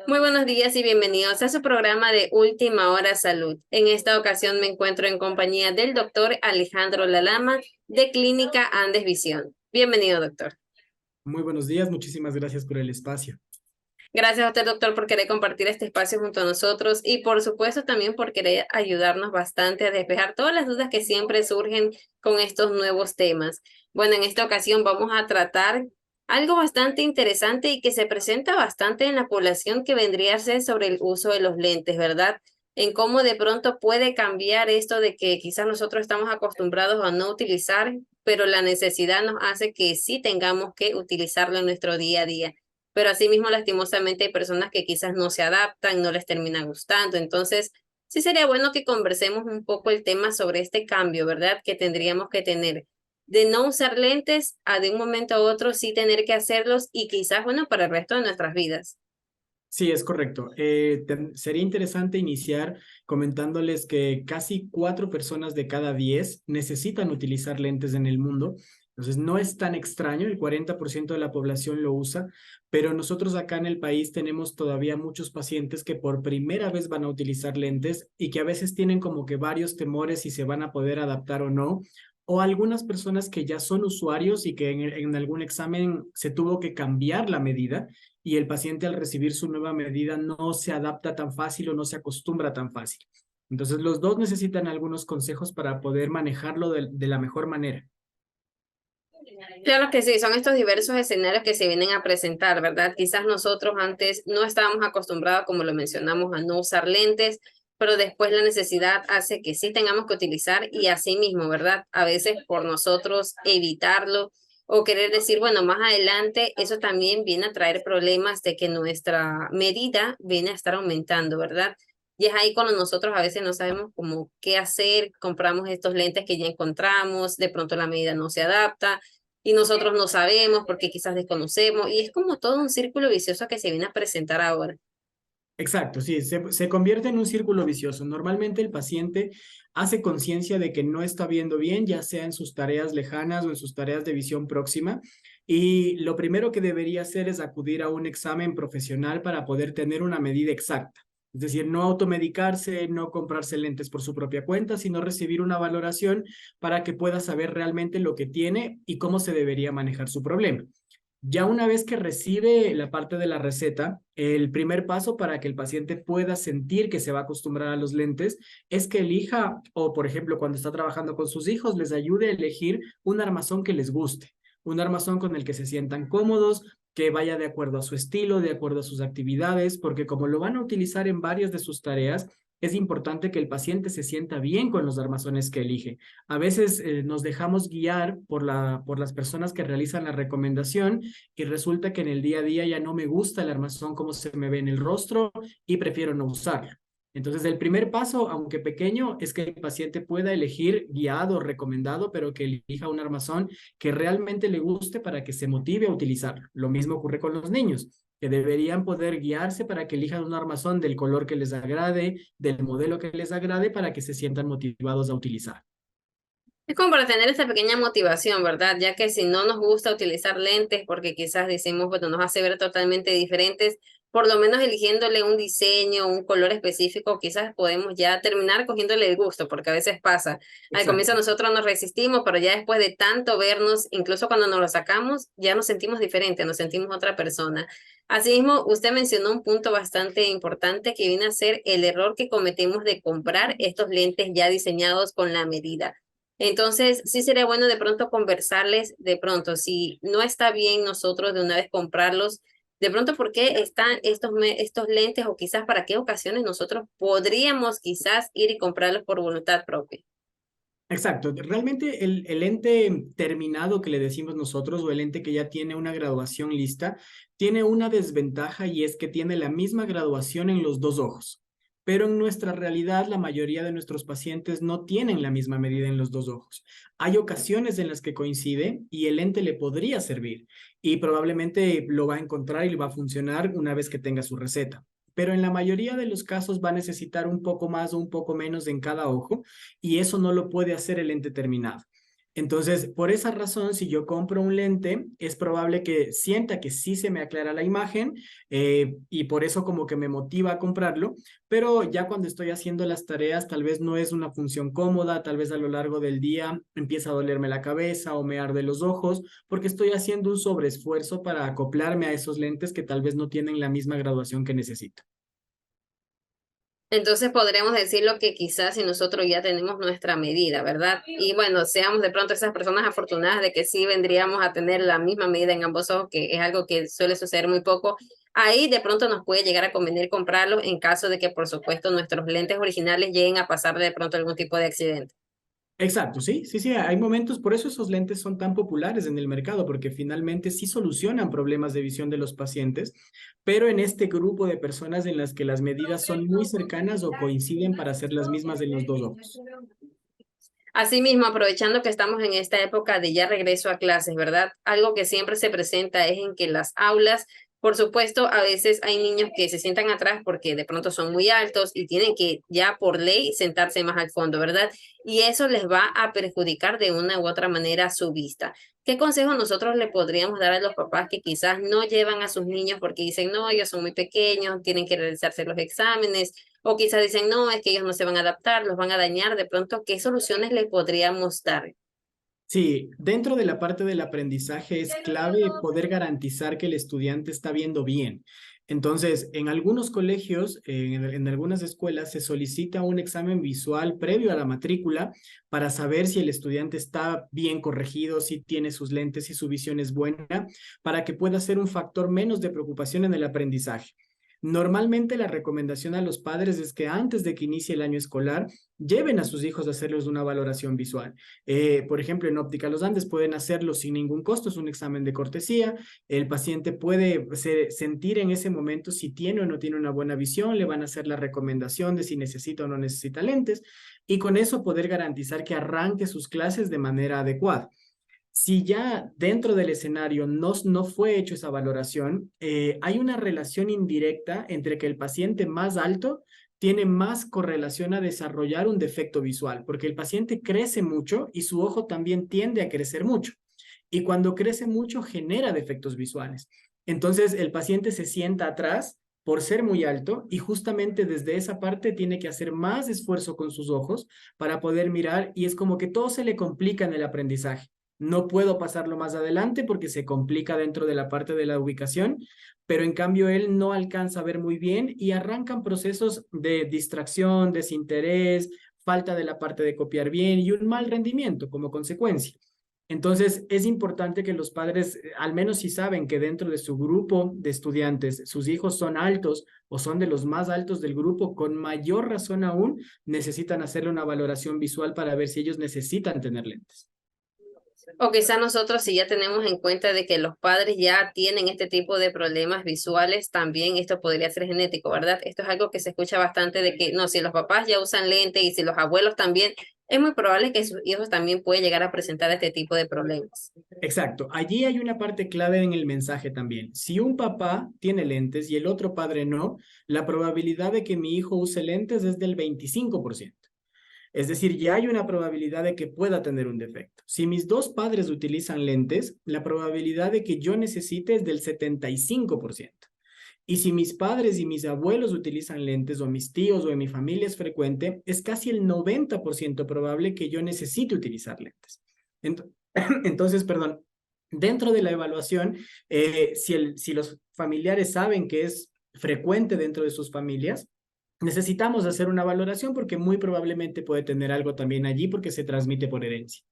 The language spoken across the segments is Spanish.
Muy buenos días y bienvenidos a su programa de Última Hora Salud. En esta ocasión me encuentro en compañía del doctor Alejandro Lalama de Clínica Andes Visión. Bienvenido, doctor. Muy buenos días, muchísimas gracias por el espacio. Gracias a usted, doctor, por querer compartir este espacio junto a nosotros y por supuesto también por querer ayudarnos bastante a despejar todas las dudas que siempre surgen con estos nuevos temas. Bueno, en esta ocasión vamos a tratar algo bastante interesante y que se presenta bastante en la población que vendría a ser sobre el uso de los lentes, ¿verdad? En cómo de pronto puede cambiar esto de que quizás nosotros estamos acostumbrados a no utilizar, pero la necesidad nos hace que sí tengamos que utilizarlo en nuestro día a día, pero asimismo lastimosamente hay personas que quizás no se adaptan, no les termina gustando. Entonces, sí sería bueno que conversemos un poco el tema sobre este cambio, ¿verdad? Que tendríamos que tener de no usar lentes a de un momento a otro sí tener que hacerlos y quizás, bueno, para el resto de nuestras vidas. Sí, es correcto. Sería interesante iniciar comentándoles que casi 4 personas de cada 10 necesitan utilizar lentes en el mundo. Entonces, no es tan extraño, el 40% de la población lo usa, pero nosotros acá en el país tenemos todavía muchos pacientes que por primera vez van a utilizar lentes y que a veces tienen como que varios temores si se van a poder adaptar o no. O algunas personas que ya son usuarios y que en algún examen se tuvo que cambiar la medida y el paciente al recibir su nueva medida no se adapta tan fácil o no se acostumbra tan fácil. Entonces, los dos necesitan algunos consejos para poder manejarlo de la mejor manera. Claro que sí, son estos diversos escenarios que se vienen a presentar, ¿verdad? Quizás nosotros antes no estábamos acostumbrados, como lo mencionamos, a no usar lentes, pero después la necesidad hace que sí tengamos que utilizar y así mismo, ¿verdad? A veces por nosotros evitarlo o querer decir, bueno, más adelante, eso también viene a traer problemas de que nuestra medida viene a estar aumentando, ¿verdad? Y es ahí cuando nosotros a veces no sabemos cómo qué hacer, compramos estos lentes que ya encontramos, de pronto la medida no se adapta y nosotros no sabemos porque quizás desconocemos y es como todo un círculo vicioso que se viene a presentar ahora. Exacto, sí, se convierte en un círculo vicioso. Normalmente el paciente hace conciencia de que no está viendo bien, ya sea en sus tareas lejanas o en sus tareas de visión próxima, y lo primero que debería hacer es acudir a un examen profesional para poder tener una medida exacta. Es decir, no automedicarse, no comprarse lentes por su propia cuenta, sino recibir una valoración para que pueda saber realmente lo que tiene y cómo se debería manejar su problema. Ya una vez que recibe la parte de la receta, el primer paso para que el paciente pueda sentir que se va a acostumbrar a los lentes es que elija, o por ejemplo, cuando está trabajando con sus hijos, les ayude a elegir un armazón que les guste, un armazón con el que se sientan cómodos, que vaya de acuerdo a su estilo, de acuerdo a sus actividades, porque como lo van a utilizar en varias de sus tareas, es importante que el paciente se sienta bien con los armazones que elige. A veces nos dejamos guiar por las personas que realizan la recomendación y resulta que en el día a día ya no me gusta el armazón como se me ve en el rostro y prefiero no usarlo. Entonces, el primer paso, aunque pequeño, es que el paciente pueda elegir guiado o recomendado, pero que elija un armazón que realmente le guste para que se motive a utilizarlo. Lo mismo ocurre con los niños, que deberían poder guiarse para que elijan un armazón del color que les agrade, del modelo que les agrade, para que se sientan motivados a utilizar. Es como para tener esta pequeña motivación, ¿verdad? Ya que si no nos gusta utilizar lentes porque quizás decimos, bueno, nos hace ver totalmente diferentes, por lo menos eligiéndole un diseño, un color específico, quizás podemos ya terminar cogiéndole el gusto, porque a veces pasa. Al comienzo Exacto. nosotros nos resistimos, pero ya después de tanto vernos, incluso cuando nos lo sacamos, ya nos sentimos diferentes, nos sentimos otra persona. Asimismo, usted mencionó un punto bastante importante que viene a ser el error que cometemos de comprar estos lentes ya diseñados con la medida. Entonces, sí sería bueno de pronto conversarles, de pronto, si no está bien nosotros de una vez comprarlos, de pronto por qué están estos lentes o quizás para qué ocasiones nosotros podríamos quizás ir y comprarlos por voluntad propia. Exacto, realmente el ente terminado que le decimos nosotros o el ente que ya tiene una graduación lista, tiene una desventaja y es que tiene la misma graduación en los dos ojos. Pero en nuestra realidad, la mayoría de nuestros pacientes no tienen la misma medida en los dos ojos. Hay ocasiones en las que coincide y el ente le podría servir y probablemente lo va a encontrar y le va a funcionar una vez que tenga su receta. Pero en la mayoría de los casos va a necesitar un poco más o un poco menos en cada ojo y eso no lo puede hacer el ente terminado. Entonces, por esa razón, si yo compro un lente, es probable que sienta que sí se me aclara la imagen y por eso como que me motiva a comprarlo, pero ya cuando estoy haciendo las tareas, tal vez no es una función cómoda, tal vez a lo largo del día empieza a dolerme la cabeza o me arde los ojos, porque estoy haciendo un sobreesfuerzo para acoplarme a esos lentes que tal vez no tienen la misma graduación que necesito. Entonces podremos decirlo que quizás si nosotros ya tenemos nuestra medida, ¿verdad? Y bueno, seamos de pronto esas personas afortunadas de que sí vendríamos a tener la misma medida en ambos ojos, que es algo que suele suceder muy poco. Ahí de pronto nos puede llegar a convenir comprarlo en caso de que, por supuesto, nuestros lentes originales lleguen a pasar de pronto algún tipo de accidente. Exacto, sí, sí, sí, hay momentos, por eso esos lentes son tan populares en el mercado, porque finalmente sí solucionan problemas de visión de los pacientes, pero en este grupo de personas en las que las medidas son muy cercanas o coinciden para ser las mismas en los dos ojos. Asimismo, aprovechando que estamos en esta época de ya regreso a clases, ¿verdad? Algo que siempre se presenta es en que las aulas, por supuesto, a veces hay niños que se sientan atrás porque de pronto son muy altos y tienen que ya por ley sentarse más al fondo, ¿verdad? Y eso les va a perjudicar de una u otra manera su vista. ¿Qué consejo nosotros le podríamos dar a los papás que quizás no llevan a sus niños porque dicen, no, ellos son muy pequeños, tienen que realizarse los exámenes? O quizás dicen, no, es que ellos no se van a adaptar, los van a dañar. De pronto, ¿qué soluciones le podríamos dar? Sí, dentro de la parte del aprendizaje es clave poder garantizar que el estudiante está viendo bien. Entonces, en algunos colegios, en algunas escuelas, se solicita un examen visual previo a la matrícula para saber si el estudiante está bien corregido, si tiene sus lentes, si su visión es buena, para que pueda ser un factor menos de preocupación en el aprendizaje. Normalmente la recomendación a los padres es que antes de que inicie el año escolar, lleven a sus hijos a hacerles una valoración visual. Por ejemplo, en Óptica Los Andes pueden hacerlo sin ningún costo, es un examen de cortesía. El paciente puede sentir en ese momento si tiene o no tiene una buena visión, le van a hacer la recomendación de si necesita o no necesita lentes y con eso poder garantizar que arranque sus clases de manera adecuada. Si ya dentro del escenario no fue hecho esa valoración, hay una relación indirecta entre que el paciente más alto tiene más correlación a desarrollar un defecto visual, porque el paciente crece mucho y su ojo también tiende a crecer mucho. Y cuando crece mucho genera defectos visuales. Entonces el paciente se sienta atrás por ser muy alto y justamente desde esa parte tiene que hacer más esfuerzo con sus ojos para poder mirar y es como que todo se le complica en el aprendizaje. No puedo pasarlo más adelante porque se complica dentro de la parte de la ubicación, pero en cambio él no alcanza a ver muy bien y arrancan procesos de distracción, desinterés, falta de la parte de copiar bien y un mal rendimiento como consecuencia. Entonces, es importante que los padres, al menos si saben que dentro de su grupo de estudiantes, sus hijos son altos o son de los más altos del grupo, con mayor razón aún, necesitan hacerle una valoración visual para ver si ellos necesitan tener lentes. O quizás nosotros, si ya tenemos en cuenta de que los padres ya tienen este tipo de problemas visuales, también esto podría ser genético, ¿verdad? Esto es algo que se escucha bastante de que, no, si los papás ya usan lente y si los abuelos también, es muy probable que sus hijos también pueden llegar a presentar este tipo de problemas. Exacto. Allí hay una parte clave en el mensaje también. Si un papá tiene lentes y el otro padre no, la probabilidad de que mi hijo use lentes es del 25%. Es decir, ya hay una probabilidad de que pueda tener un defecto. Si mis dos padres utilizan lentes, la probabilidad de que yo necesite es del 75%. Y si mis padres y mis abuelos utilizan lentes o mis tíos o en mi familia es frecuente, es casi el 90% probable que yo necesite utilizar lentes. Entonces, perdón, dentro de la evaluación, si los familiares saben que es frecuente dentro de sus familias, necesitamos hacer una valoración porque muy probablemente puede tener algo también allí porque se transmite por herencia.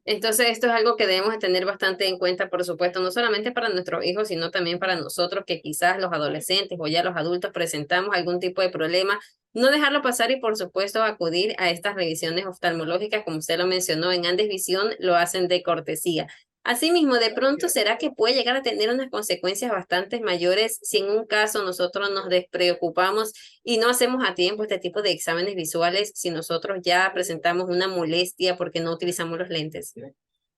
Entonces, esto es algo que debemos de tener bastante en cuenta, por supuesto, no solamente para nuestros hijos, sino también para nosotros, que quizás los adolescentes o ya los adultos presentamos algún tipo de problema, no dejarlo pasar y, por supuesto, acudir a estas revisiones oftalmológicas, como usted lo mencionó, en Andes Visión lo hacen de cortesía. Asimismo, de pronto, ¿será que puede llegar a tener unas consecuencias bastante mayores si en un caso nosotros nos despreocupamos y no hacemos a tiempo este tipo de exámenes visuales si nosotros ya presentamos una molestia porque no utilizamos los lentes?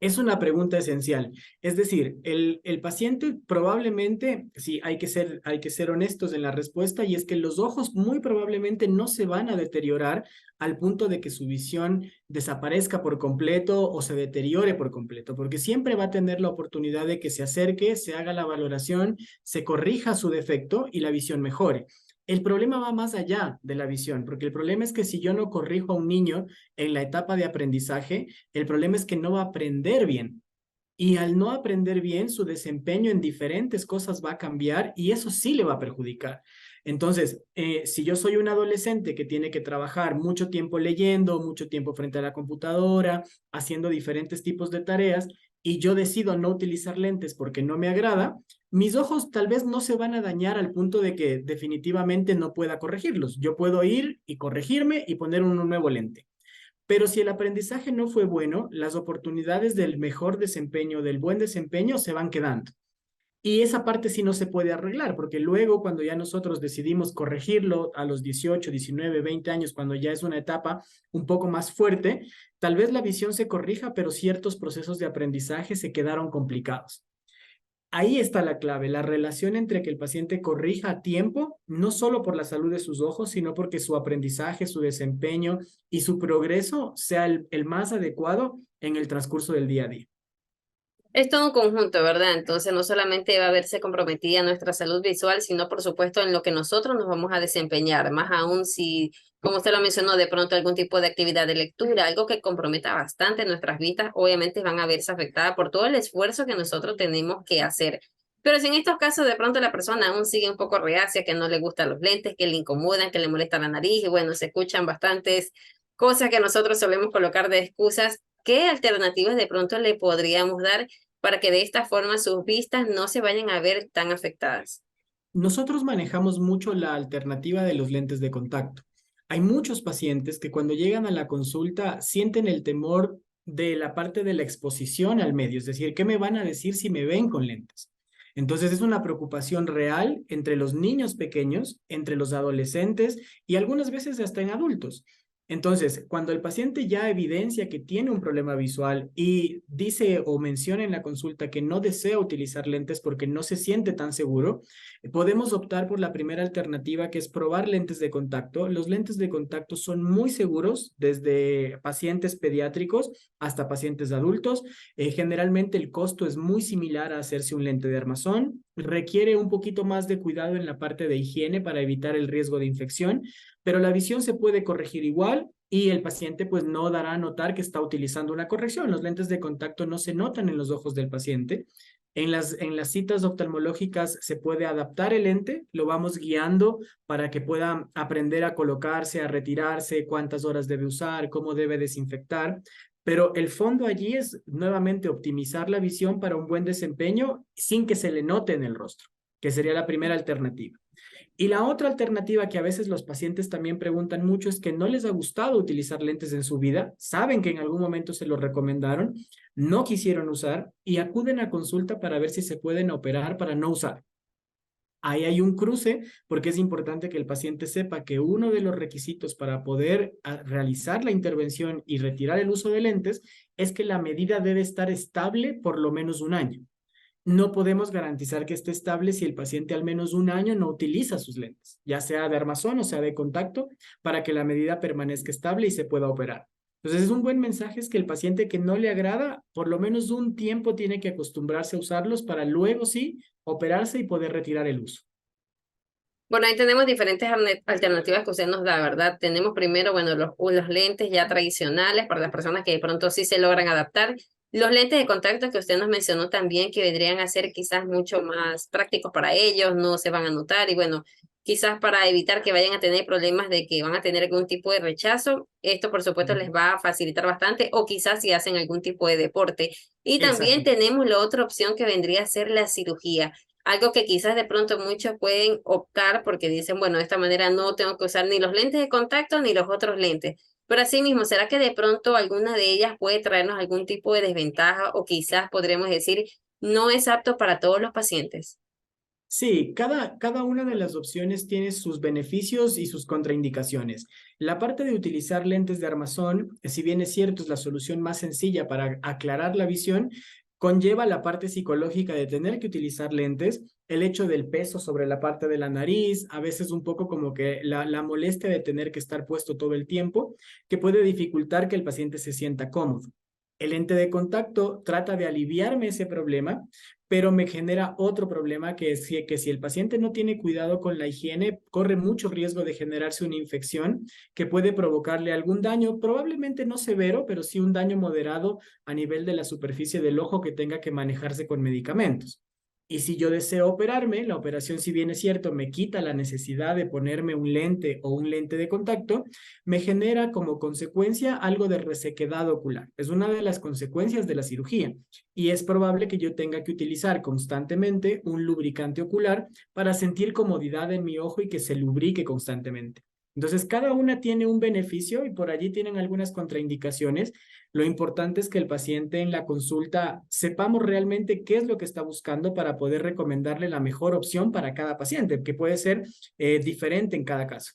Es una pregunta esencial. Es decir, el paciente probablemente, sí, hay que ser honestos en la respuesta, y es que los ojos muy probablemente no se van a deteriorar al punto de que su visión desaparezca por completo o se deteriore por completo, porque siempre va a tener la oportunidad de que se acerque, se haga la valoración, se corrija su defecto y la visión mejore. El problema va más allá de la visión, porque el problema es que si yo no corrijo a un niño en la etapa de aprendizaje, el problema es que no va a aprender bien. Y al no aprender bien, su desempeño en diferentes cosas va a cambiar y eso sí le va a perjudicar. Entonces, si yo soy un adolescente que tiene que trabajar mucho tiempo leyendo, mucho tiempo frente a la computadora, haciendo diferentes tipos de tareas, y yo decido no utilizar lentes porque no me agrada, mis ojos tal vez no se van a dañar al punto de que definitivamente no pueda corregirlos. Yo puedo ir y corregirme y poner un nuevo lente. Pero si el aprendizaje no fue bueno, las oportunidades del mejor desempeño, del buen desempeño, se van quedando. Y esa parte sí no se puede arreglar, porque luego cuando ya nosotros decidimos corregirlo a los 18, 19, 20 años, cuando ya es una etapa un poco más fuerte, tal vez la visión se corrija, pero ciertos procesos de aprendizaje se quedaron complicados. Ahí está la clave, la relación entre que el paciente corrija a tiempo, no solo por la salud de sus ojos, sino porque su aprendizaje, su desempeño y su progreso sea el más adecuado en el transcurso del día a día. Es todo un conjunto, ¿verdad? Entonces no solamente va a verse comprometida nuestra salud visual, sino por supuesto en lo que nosotros nos vamos a desempeñar, más aún si, como usted lo mencionó, de pronto algún tipo de actividad de lectura, algo que comprometa bastante nuestras vistas, obviamente van a verse afectadas por todo el esfuerzo que nosotros tenemos que hacer. Pero si en estos casos de pronto la persona aún sigue un poco reacia, que no le gustan los lentes, que le incomodan, que le molesta la nariz, y bueno, se escuchan bastantes cosas que nosotros solemos colocar de excusas, ¿qué alternativas de pronto le podríamos dar para que de esta forma sus vistas no se vayan a ver tan afectadas? Nosotros manejamos mucho la alternativa de los lentes de contacto. Hay muchos pacientes que cuando llegan a la consulta sienten el temor de la parte de la exposición al medio, es decir, ¿qué me van a decir si me ven con lentes? Entonces es una preocupación real entre los niños pequeños, entre los adolescentes y algunas veces hasta en adultos. Entonces, cuando el paciente ya evidencia que tiene un problema visual y dice o menciona en la consulta que no desea utilizar lentes porque no se siente tan seguro, podemos optar por la primera alternativa, que es probar lentes de contacto. Los lentes de contacto son muy seguros, desde pacientes pediátricos hasta pacientes adultos. Generalmente el costo es muy similar a hacerse un lente de armazón. Requiere un poquito más de cuidado en la parte de higiene para evitar el riesgo de infección, pero la visión se puede corregir igual y el paciente pues no dará a notar que está utilizando una corrección. Los lentes de contacto no se notan en los ojos del paciente. En las citas oftalmológicas se puede adaptar el lente, lo vamos guiando para que pueda aprender a colocarse, a retirarse, cuántas horas debe usar, cómo debe desinfectar. Pero el fondo allí es nuevamente optimizar la visión para un buen desempeño sin que se le note en el rostro, que sería la primera alternativa. Y la otra alternativa que a veces los pacientes también preguntan mucho es que no les ha gustado utilizar lentes en su vida, saben que en algún momento se los recomendaron, no quisieron usar y acuden a consulta para ver si se pueden operar para no usar. Ahí hay un cruce porque es importante que el paciente sepa que uno de los requisitos para poder realizar la intervención y retirar el uso de lentes es que la medida debe estar estable por lo menos un año. No podemos garantizar que esté estable si el paciente al menos un año no utiliza sus lentes, ya sea de armazón o sea de contacto, para que la medida permanezca estable y se pueda operar. Entonces, es un buen mensaje es que el paciente que no le agrada, por lo menos un tiempo tiene que acostumbrarse a usarlos para luego sí operarse y poder retirar el uso. Bueno, ahí tenemos diferentes alternativas que usted nos da, ¿verdad? Tenemos primero, bueno, los lentes ya tradicionales para las personas que de pronto sí se logran adaptar. Los lentes de contacto que usted nos mencionó también, que vendrían a ser quizás mucho más prácticos para ellos, no se van a notar y bueno, quizás para evitar que vayan a tener problemas de que van a tener algún tipo de rechazo, esto por supuesto les va a facilitar bastante o quizás si hacen algún tipo de deporte. Y también Exacto. tenemos la otra opción que vendría a ser la cirugía, algo que quizás de pronto muchos pueden optar porque dicen, bueno, de esta manera no tengo que usar ni los lentes de contacto ni los otros lentes. Pero asimismo, ¿será que de pronto alguna de ellas puede traernos algún tipo de desventaja o quizás podremos decir no es apto para todos los pacientes? Sí, cada una de las opciones tiene sus beneficios y sus contraindicaciones. La parte de utilizar lentes de armazón, si bien es cierto, es la solución más sencilla para aclarar la visión, conlleva la parte psicológica de tener que utilizar lentes, el hecho del peso sobre la parte de la nariz, a veces un poco como que la molestia de tener que estar puesto todo el tiempo, que puede dificultar que el paciente se sienta cómodo. El lente de contacto trata de aliviarme ese problema, pero me genera otro problema que es que si el paciente no tiene cuidado con la higiene, corre mucho riesgo de generarse una infección que puede provocarle algún daño, probablemente no severo, pero sí un daño moderado a nivel de la superficie del ojo que tenga que manejarse con medicamentos. Y si yo deseo operarme, la operación, si bien es cierto, me quita la necesidad de ponerme un lente o un lente de contacto, me genera como consecuencia algo de resequedad ocular. Es una de las consecuencias de la cirugía y es probable que yo tenga que utilizar constantemente un lubricante ocular para sentir comodidad en mi ojo y que se lubrique constantemente. Entonces, cada una tiene un beneficio y por allí tienen algunas contraindicaciones. Lo importante es que el paciente en la consulta sepamos realmente qué es lo que está buscando para poder recomendarle la mejor opción para cada paciente, que puede ser diferente en cada caso.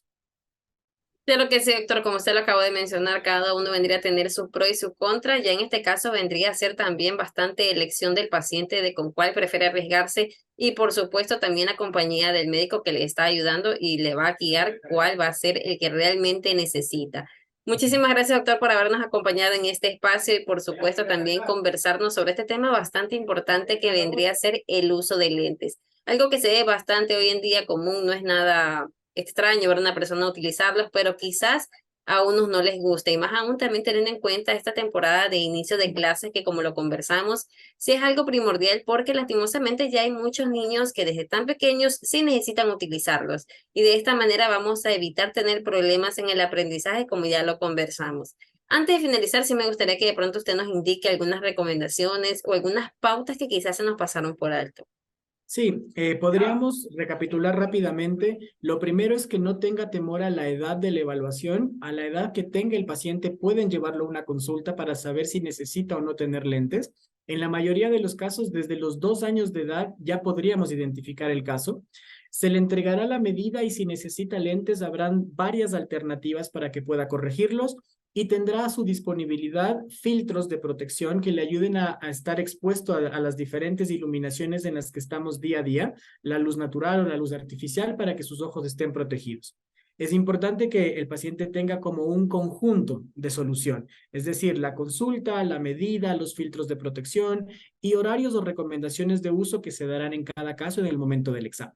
Claro que sí, doctor, como usted lo acabó de mencionar, cada uno vendría a tener su pro y su contra. Ya en este caso vendría a ser también bastante elección del paciente de con cuál prefiere arriesgarse y por supuesto también la compañía del médico que le está ayudando y le va a guiar cuál va a ser el que realmente necesita. Muchísimas gracias, doctor, por habernos acompañado en este espacio y por supuesto también conversarnos sobre este tema bastante importante que vendría a ser el uso de lentes. Algo que se ve bastante hoy en día común, no es nada extraño ver a una persona utilizarlos, pero quizás a unos no les guste y más aún también teniendo en cuenta esta temporada de inicio de clases que como lo conversamos, sí es algo primordial porque lastimosamente ya hay muchos niños que desde tan pequeños sí necesitan utilizarlos y de esta manera vamos a evitar tener problemas en el aprendizaje como ya lo conversamos. Antes de finalizar, sí me gustaría que de pronto usted nos indique algunas recomendaciones o algunas pautas que quizás se nos pasaron por alto. Sí, podríamos recapitular rápidamente. Lo primero es que no tenga temor a la edad de la evaluación. A la edad que tenga el paciente pueden llevarlo a una consulta para saber si necesita o no tener lentes. En la mayoría de los casos, desde los 2 años de edad ya podríamos identificar el caso. Se le entregará la medida y si necesita lentes, habrán varias alternativas para que pueda corregirlos y tendrá a su disponibilidad filtros de protección que le ayuden a estar expuesto a las diferentes iluminaciones en las que estamos día a día, la luz natural o la luz artificial, para que sus ojos estén protegidos. Es importante que el paciente tenga como un conjunto de solución, es decir, la consulta, la medida, los filtros de protección y horarios o recomendaciones de uso que se darán en cada caso en el momento del examen.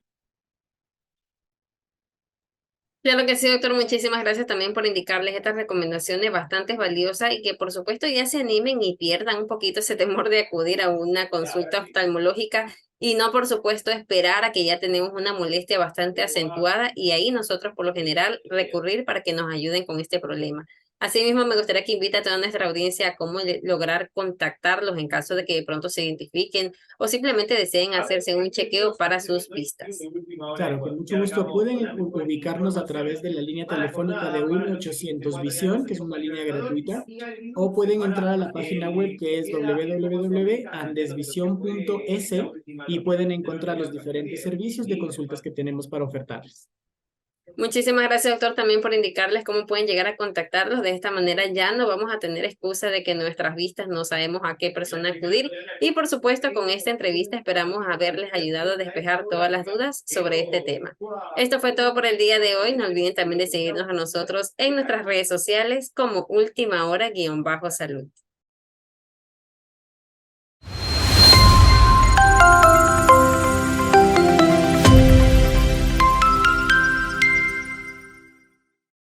Claro que sí, doctor. Muchísimas gracias también por indicarles estas recomendaciones bastante valiosas y que por supuesto ya se animen y pierdan un poquito ese temor de acudir a una consulta oftalmológica y no, por supuesto, esperar a que ya tenemos una molestia bastante acentuada y ahí nosotros por lo general recurrir para que nos ayuden con este problema. Asimismo, me gustaría que invite a toda nuestra audiencia a cómo lograr contactarlos en caso de que de pronto se identifiquen o simplemente deseen hacerse un chequeo para sus vistas. Claro, con mucho gusto. Pueden ubicarnos a través de la línea telefónica de 1-800 Visión, que es una línea gratuita, o pueden entrar a la página web que es www.andesvision.es y pueden encontrar los diferentes servicios de consultas que tenemos para ofertarles. Muchísimas gracias, doctor, también por indicarles cómo pueden llegar a contactarlos. De esta manera ya no vamos a tener excusa de que nuestras vistas no sabemos a qué persona acudir. Y por supuesto, con esta entrevista esperamos haberles ayudado a despejar todas las dudas sobre este tema. Esto fue todo por el día de hoy. No olviden también de seguirnos a nosotros en nuestras redes sociales como Última Hora-Salud.